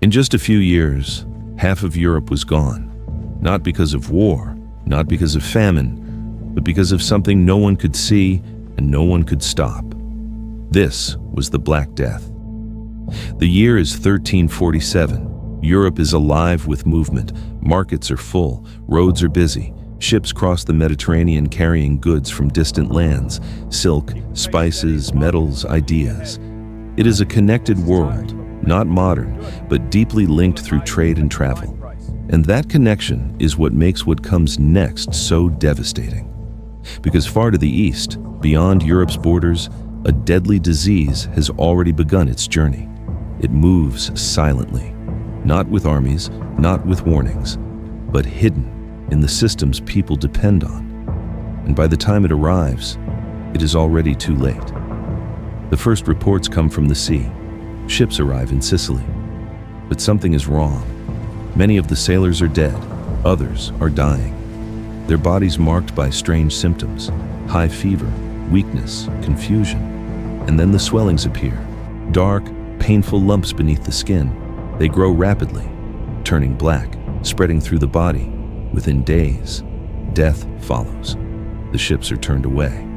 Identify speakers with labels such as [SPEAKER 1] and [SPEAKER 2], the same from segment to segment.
[SPEAKER 1] In just a few years, half of Europe was gone. Not because of war, not because of famine, but because of something no one could see and no one could stop. This was the Black Death. The year is 1347. Europe is alive with movement. Markets are full, roads are busy. Ships cross the Mediterranean carrying goods from distant lands, silk, spices, metals, ideas. It is a connected world, not modern, but deeply linked through trade and travel. And that connection is what makes what comes next so devastating. Because far to the east, beyond Europe's borders, a deadly disease has already begun its journey. It moves silently, not with armies, not with warnings, but hidden in the systems people depend on. And by the time it arrives, it is already too late. The first reports come from the sea. Ships arrive in Sicily. But something is wrong. Many of the sailors are dead, others are dying. Their bodies marked by strange symptoms, high fever, weakness, confusion. And then the swellings appear, dark, painful lumps beneath the skin. They grow rapidly, turning black, spreading through the body. Within days, death follows. The ships are turned away.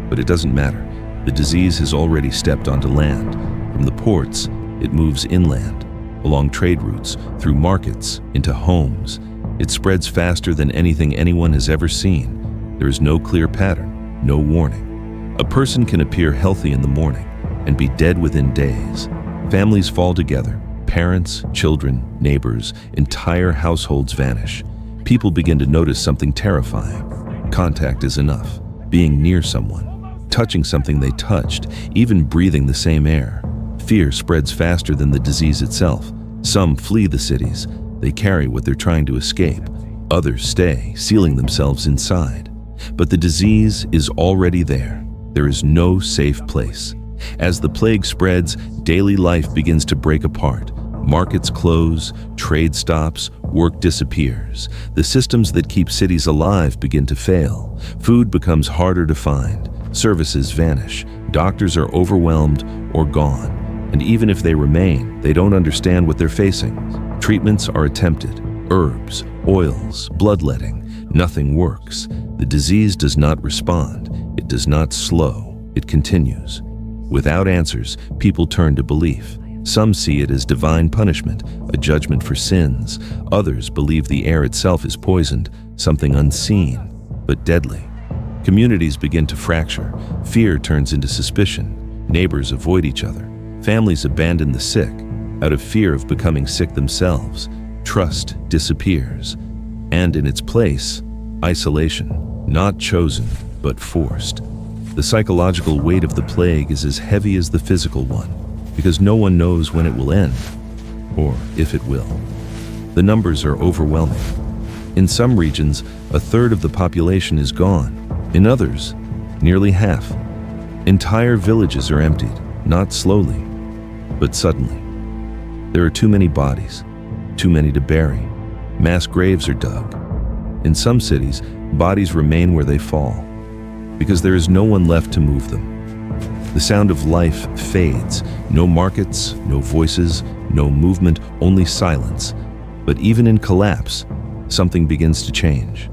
[SPEAKER 1] But it doesn't matter. The disease has already stepped onto land. From the ports, it moves inland, along trade routes, through markets, into homes. It spreads faster than anything anyone has ever seen. There is no clear pattern, no warning. A person can appear healthy in the morning and be dead within days. Families fall together. Parents, children, neighbors, entire households vanish. People begin to notice something terrifying. Contact is enough. Being near someone, touching something they touched, even breathing the same air. Fear spreads faster than the disease itself. Some flee the cities. They carry what they're trying to escape. Others stay, sealing themselves inside. But the disease is already there. There is no safe place. As the plague spreads, daily life begins to break apart. Markets close, trade stops, work disappears. The systems that keep cities alive begin to fail. Food becomes harder to find. Services vanish. Doctors are overwhelmed or gone. And even if they remain, they don't understand what they're facing. Treatments are attempted. Herbs, oils, bloodletting. Nothing works. The disease does not respond. It does not slow. It continues. Without answers, people turn to belief. Some see it as divine punishment, a judgment for sins. Others believe the air itself is poisoned, something unseen, but deadly. Communities begin to fracture. Fear turns into suspicion. Neighbors avoid each other. Families abandon the sick out of fear of becoming sick themselves. Trust disappears. And in its place, isolation, not chosen, but forced. The psychological weight of the plague is as heavy as the physical one, because no one knows when it will end, or if it will. The numbers are overwhelming. In some regions, a third of the population is gone. In others, nearly half. Entire villages are emptied, not slowly, but suddenly. There are too many bodies, too many to bury. Mass graves are dug. In some cities, bodies remain where they fall, because there is no one left to move them. The sound of life fades. No markets, no voices, no movement, only silence. But even in collapse, something begins to change.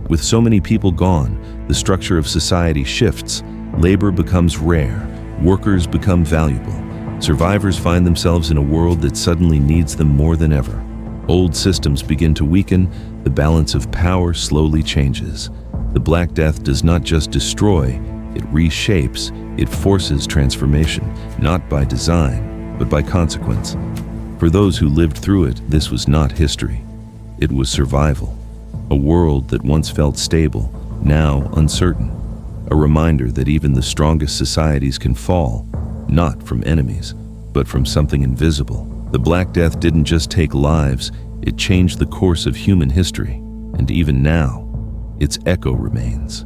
[SPEAKER 1] With so many people gone, the structure of society shifts. Labor becomes rare. Workers become valuable. Survivors find themselves in a world that suddenly needs them more than ever. Old systems begin to weaken. The balance of power slowly changes. The Black Death does not just destroy, it reshapes, it forces transformation, not by design, but by consequence. For those who lived through it, this was not history. It was survival. A world that once felt stable, now uncertain. A reminder that even the strongest societies can fall, not from enemies, but from something invisible. The Black Death didn't just take lives, it changed the course of human history. And even now, its echo remains.